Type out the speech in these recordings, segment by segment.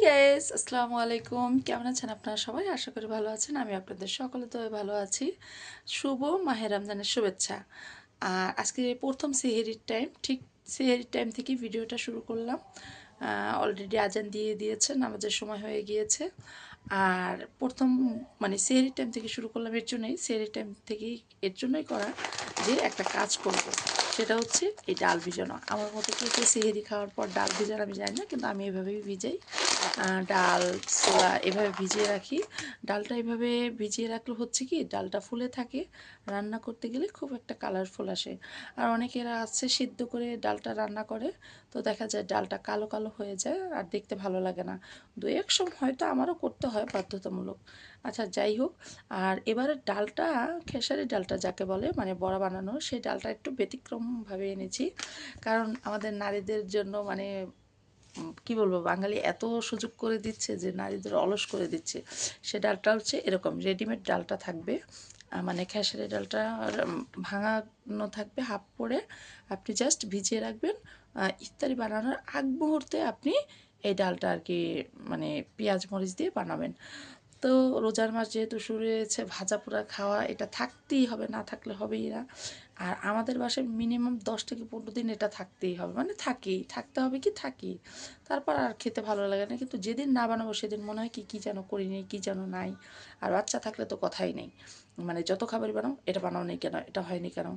Guys, আসসালামু আলাইকুম। কেমন আছেন আপনারা সবাই? আশা করি ভালো আছেন। আমি আপনাদের সকলে তো ভালো আছি। শুভ মাহে রমজানের শুভেচ্ছা। আর আজকে প্রথম সেহরির টাইম, ঠিক সেহরির টাইম থেকে ভিডিওটা শুরু করলাম। অলরেডি আজান দিয়ে দিয়েছে, নামাজের সময় হয়ে গিয়েছে। আর প্রথম মানে সেহরির টাইম থেকে শুরু করলাম এর জন্যই, সেহরির টাইম থেকেই এর জন্যই করা যে একটা কাজ করব। সেটা হচ্ছে এই ডাল ভিজানো। আমার মতো কেউ সেহরি খাওয়ার পর ডাল ভিজানো আমি জানি না, কিন্তু আমি এভাবেই ভিজাই। ডাল ছোলা এভাবে ভিজিয়ে রাখি। ডালটা এভাবে ভিজিয়ে রাখলে হচ্ছে কি, ডালটা ফুলে থাকে, রান্না করতে গেলে খুব একটা কালারফুল আসে। আর অনেকেরা আছে সিদ্ধ করে ডালটা রান্না করে, তো দেখা যায় ডালটা কালো কালো হয়ে যায় আর দেখতে ভালো লাগে না। দু এক সময় হয়তো আমারও করতে হয় বাধ্যতামূলক। আচ্ছা, যাই হোক। আর এবারে ডালটা, খেসারি ডালটা যাকে বলে, মানে বড়া বানানো, সেই ডালটা একটু ব্যতিক্রমভাবে এনেছি। কারণ আমাদের নারীদের জন্য মানে কি বলবো, বাঙালি এত সুযোগ করে দিচ্ছে যে নারীদের অলস করে দিচ্ছে। সে ডালটা হচ্ছে এরকম রেডিমেড ডালটা থাকবে, মানে খেসারি ডালটা ভাঙানো থাকবে হাফ করে। আপনি জাস্ট ভিজিয়ে রাখবেন, ইফতারি বানানোর আগ মুহূর্তে আপনি এই ডালটা আর কি মানে পেঁয়াজ মরিচ দিয়ে বানাবেন। তো রোজার মাস যেহেতু শুরু হয়েছে, ভাজা পোড়া খাওয়া এটা থাকতেই হবে, না থাকলে হবেই না। আর আমাদের বাসায় মিনিমাম 10 থেকে 15 দিন এটা থাকতেই হবে, মানে থাকতে হবে, কি থাকি। তারপর আর খেতে ভালো লাগে না, কিন্তু যেদিন না বানাবো সেদিন মনে হয় কি কী যেন করিনি, কী যেন নাই। আর বাচ্চা থাকলে তো কথাই নেই, মানে যত খাবারই বানাও, এটা বানাও নেই কেন, এটা হয়নি কেন।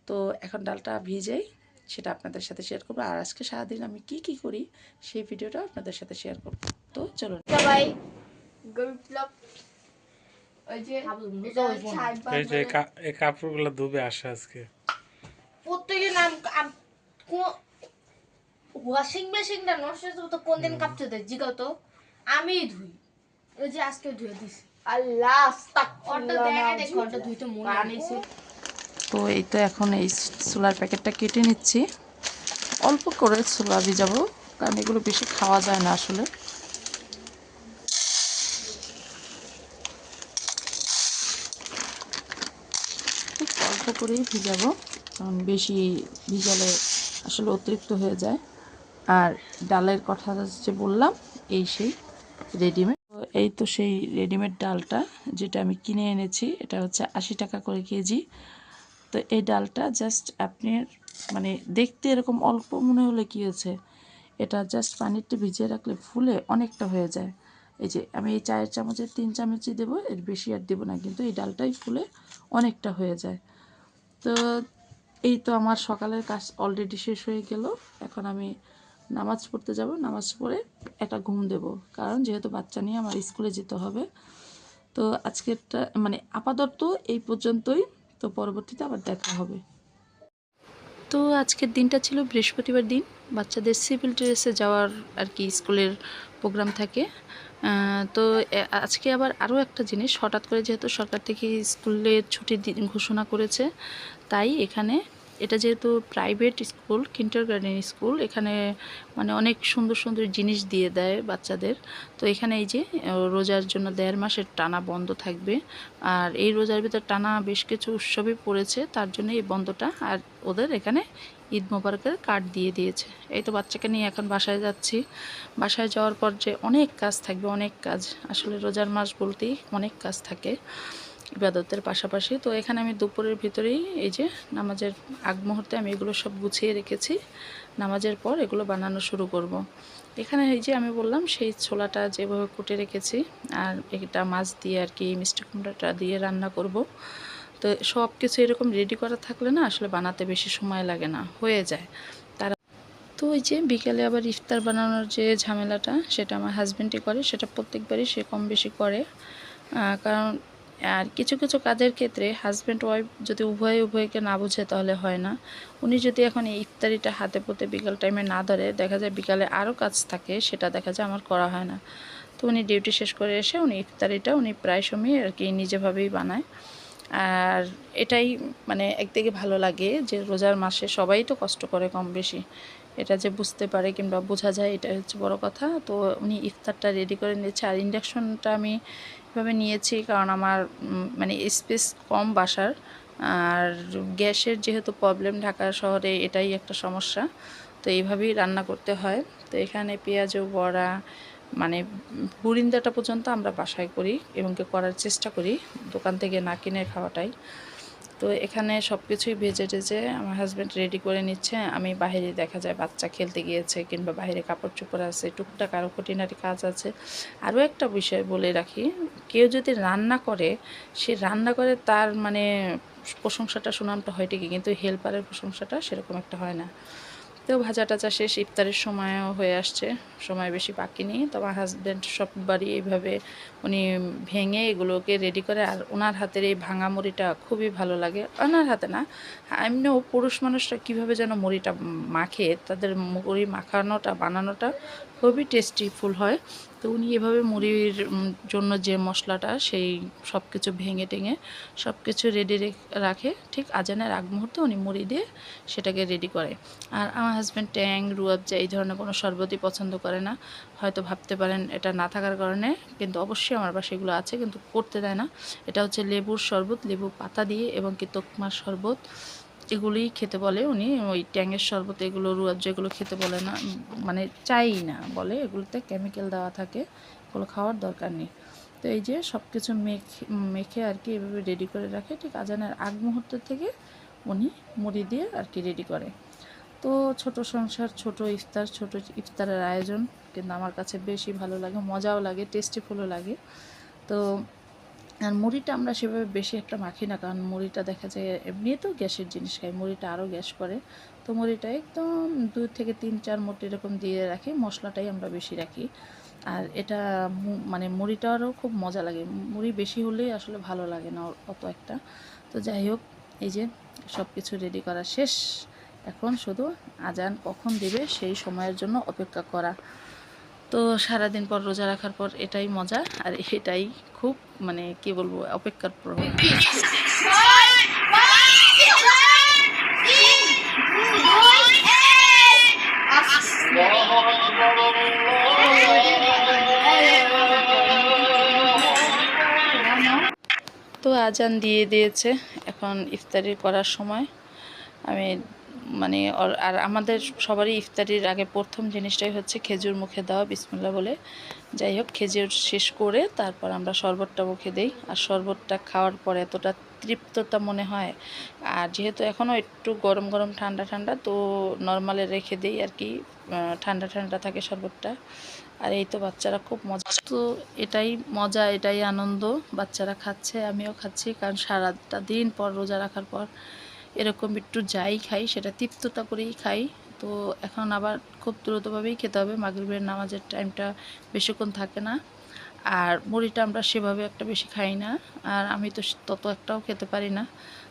তো এখন ডালটা ভিজেই সেটা আপনাদের সাথে শেয়ার করবো। আর আজকে সারাদিন আমি কি কি করি সেই ভিডিওটা আপনাদের সাথে শেয়ার করবো। তো চলুন সবাই। এই যে এই কাপড়গুলো ধুবে আসে আজকে প্রত্যেকের নাম ওয়াশিং মেশিনটা নষ্ট তো কোন দিন কাপড় দেয় জিগাও তো, আমি ধুই। ওই যে আজকে ধুয়ে দিছি। আল্লাহ আস্তাগফিরুল্লাহ, দেখা দেখো ওটা ধুইতে মনে আনিছে। তো এই তো এখন এই ছোলার প্যাকেটটা কেটে নিচ্ছি। অল্প করে ছোলা ভিজাবো, কারণ এগুলো বেশি খাওয়া যায় না আসলে। ঠিক অল্প করেই ভিজাবো, কারণ বেশি ভিজালে আসলে অতিরিক্ত হয়ে যায়। আর ডালের কথা যে বললাম, এই সেই রেডিমেড, এই তো সেই রেডিমেড ডালটা যেটা আমি কিনে এনেছি, এটা হচ্ছে 80 টাকা করে কেজি। তো এই ডালটা জাস্ট আপনি মানে দেখতে এরকম অল্প মনে হলে কী হয়েছে, এটা জাস্ট পানিতে ভিজিয়ে রাখলে ফুলে অনেকটা হয়ে যায়। এই যে আমি এই চায়ের চামচের 3 চামচই দেবো, এর বেশি আর দেবো না, কিন্তু এই ডালটাই ফুলে অনেকটা হয়ে যায়। তো এই তো আমার সকালের কাজ অলরেডি শেষ হয়ে গেল। এখন আমি নামাজ পড়তে যাব, নামাজ পড়ে একটা ঘুম দেব, কারণ যেহেতু বাচ্চা নিয়ে আমার স্কুলে যেতে হবে। তো আজকেরটা মানে আপাতত এই পর্যন্তই। তো পরবর্তীতে আবার দেখা হবে। তো আজকের দিনটা ছিল বৃহস্পতিবার দিন, বাচ্চাদের সিভিল ড্রেসে যাওয়ার আর কি স্কুলের প্রোগ্রাম থাকে। তো আজকে আবার আরও একটা জিনিস, হঠাৎ করে যেহেতু সরকার থেকে স্কুলের ছুটির দিন ঘোষণা করেছে, তাই এখানে এটা যেহেতু প্রাইভেট স্কুল, কিন্ডারগার্টেন স্কুল, এখানে মানে অনেক সুন্দর সুন্দর জিনিস দিয়ে দেয় বাচ্চাদের। তো এখানে এই যে রোজার জন্য 1.5 মাসের টানা বন্ধ থাকবে। আর এই রোজার ভিতর টানা বেশ কিছু উৎসবই পড়েছে, তার জন্য এই বন্ধটা। আর ওদের এখানে ঈদ মোবারকের কার্ড দিয়ে দিয়েছে। এই তো বাচ্চাকে নিয়ে এখন বাসায় যাচ্ছি। বাসায় যাওয়ার পর যে অনেক কাজ থাকবে, অনেক কাজ, আসলে রোজার মাস বলতেই অনেক কাজ থাকে ইবাদতের পাশাপাশি। তো এখানে আমি দুপুরের ভিতরেই এই যে নামাজের আগ মুহূর্তে আমি এগুলো সব গুছিয়ে রেখেছি, নামাজের পর এগুলো বানানো শুরু করব। এখানে এই যে আমি বললাম সেই ছোলাটা যেভাবে কুটে রেখেছি, আর এটা মাছ দিয়ে আর কি মিষ্টি কুমড়াটা দিয়ে রান্না করব। তো সব কিছু এরকম রেডি করা থাকলে না আসলে বানাতে বেশি সময় লাগে না, হয়ে যায়। তো ওই যে বিকেলে আবার ইফতার বানানোর যে ঝামেলাটা, সেটা আমার হাজব্যান্ডই করে, সেটা প্রত্যেকবারই সে কম বেশি করে। কারণ আর কিছু কিছু কাজের ক্ষেত্রে হাজব্যান্ড ওয়াইফ যদি উভয়কে না বোঝে তাহলে হয় না। উনি যদি এখন এই ইফতারিটা হাতে পড়তে বিকাল টাইমে না ধরে, দেখা যায় বিকালে আরও কাজ থাকে, সেটা দেখা যায় আমার করা হয় না। তো উনি ডিউটি শেষ করে এসে উনি ইফতারিটা উনি প্রায় সময় আর কি নিজেভাবেই বানায়। আর এটাই মানে একদিকে ভালো লাগে যে রোজার মাসে সবাই তো কষ্ট করে কম বেশি, এটা যে বুঝতে পারে কিংবা বোঝা যায়, এটা হচ্ছে বড় কথা। তো উনি ইফতারটা রেডি করে নিয়েছে। আর ইন্ডাকশনটা আমি এভাবে নিয়েছি কারণ আমার মানে স্পেস কম বাসার, আর গ্যাসের যেহেতু প্রবলেম ঢাকা শহরে, এটাই একটা সমস্যা। তো এইভাবেই রান্না করতে হয়। তো এখানে পেঁয়াজ বড়া, মানে বুরিন্দাটা পর্যন্ত আমরা বাসায় করি এবং কি করার চেষ্টা করি, দোকান থেকে না কিনে খাওয়াটাই। তো এখানে সব কিছুই ভেজে টেজে আমার হাজব্যান্ড রেডি করে নিচ্ছে। আমি বাইরে দেখা যায় বাচ্চা খেলতে গিয়েছে কিংবা বাইরে কাপড় চোপড় আছে, টুকটাক আরও খুঁটিনাটি কাজ আছে। আরও একটা বিষয় বলে রাখি, কেউ যদি রান্না করে, সে রান্না করে তার মানে প্রশংসাটা সুনামটা হয় ঠিকই, কিন্তু হেল্পারের প্রশংসাটা সেরকম একটা হয় না। তো ভাজা টাজা শেষ, ইফতারের সময়ও হয়ে আসছে, সময় বেশি বাকি নেই। তো আমার হাজব্যান্ড সববারই এইভাবে উনি ভেঙে এগুলোকে রেডি করে, আর ওনার হাতের এই ভাঙা মুড়িটা খুবই ভালো লাগে। ওনার হাতে না, এমনিও পুরুষ মানুষরা কীভাবে যেন মুড়িটা মাখে, তাদের মুড়ি মাখানোটা বানানোটা খুবই টেস্টিফুল হয়। তো উনি এভাবে মুড়ির জন্য যে মশলাটা, সেই সব কিছু ভেঙে টেঙে সব কিছু রেডি রাখে, ঠিক আজানের আগ মুহূর্তে উনি মুড়ি দিয়ে সেটাকে রেডি করে। আর আমার হাজব্যান্ড ট্যাং, রুয়াবজা এই ধরনের কোনো শরবতই পছন্দ করে না। হয়তো ভাবতে পারেন এটা না থাকার কারণে, কিন্তু অবশ্যই আমার বাসায় এগুলো আছে, কিন্তু করতে দেয় না। এটা হচ্ছে লেবুর শরবত, লেবু পাতা দিয়ে, এবং কি তোকমার শরবত, এগুলোই খেতে বলে উনি। ওই ট্যাঙের শরবত এগুলো, রুয়াবজা এগুলো খেতে বলে না, মানে চাই না বলে, এগুলোতে কেমিক্যাল দেওয়া থাকে, এগুলো খাওয়ার দরকার নেই। তো এই যে সব কিছু মেখে আর কি এভাবে রেডি করে রাখে, ঠিক আজানের আগ মুহূর্ত থেকে উনি মুড়ি দিয়ে আর কি রেডি করে। তো ছোট সংসার, ছোট ইফতার, ছোট ইফতারের আয়োজন কিন্তু আমার কাছে বেশি ভালো লাগে, মজাও লাগে, টেস্টিফুলও লাগে। তো আর মুড়িটা আমরা সেভাবে বেশি একটা মাখি না, কারণ মুড়িটা দেখা যায় এমনি তো গ্যাসের জিনিস খাই, মুড়িটা আরও গ্যাস করে। তো মুড়িটা একদম 2 থেকে 3-4 মুঠি এরকম দিয়ে রাখি, মশলাটাই আমরা বেশি রাখি। আর এটা মানে মুড়িটারও খুব মজা লাগে, মুড়ি বেশি হলেই আসলে ভালো লাগে না অত একটা। তো যাই হোক, এই যে সব কিছু রেডি করা শেষ, এখন শুধু আজান কখন দিবে সেই সময়ের জন্য অপেক্ষা করা। তো সারাদিন পর রোজা রাখার পর এটাই মজা, আর এটাই খুব মানে কি বলবো, অপেক্ষার প্রভাব। তো আজান দিয়ে দিয়েছে, এখন ইফতারি করার সময়। আমি মানে আর আমাদের সবারই ইফতারির আগে প্রথম জিনিসটাই হচ্ছে খেজুর মুখে দেওয়া, বিসমিল্লাহ বলে। যাই হোক, খেজুর শেষ করে তারপর আমরা শরবতটা মুখে দেই। আর শরবতটা খাওয়ার পরে এতটা তৃপ্ততা মনে হয়। আর যেহেতু এখনও একটু গরম গরম ঠান্ডা ঠান্ডা, তো নর্মালে রেখে দেই আর কি, ঠান্ডা ঠান্ডা থাকে শরবতটা। আর এই তো বাচ্চারা খুব মজা, তো এটাই মজা, এটাই আনন্দ, বাচ্চারা খাচ্ছে, আমিও খাচ্ছি, কারণ সারাটা দিন পর রোজা রাখার পর এরকম একটু যাই খাই সেটা তৃপ্ততা করেই খাই। তো এখন আবার খুব দ্রুতভাবেই খেতে হবে, মাগরিবের নামাজের টাইমটা বেশিক্ষণ থাকে না। আর মুড়িটা আমরা সেভাবে একটা বেশি খাই না, আর আমি তো তত একটাও খেতে পারি না।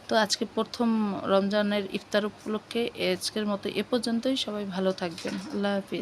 তো আজকে প্রথম রমজানের ইফতার উপলক্ষে আজকের মতো এ পর্যন্তই। সবাই ভালো থাকবেন, আল্লাহ হাফিজ।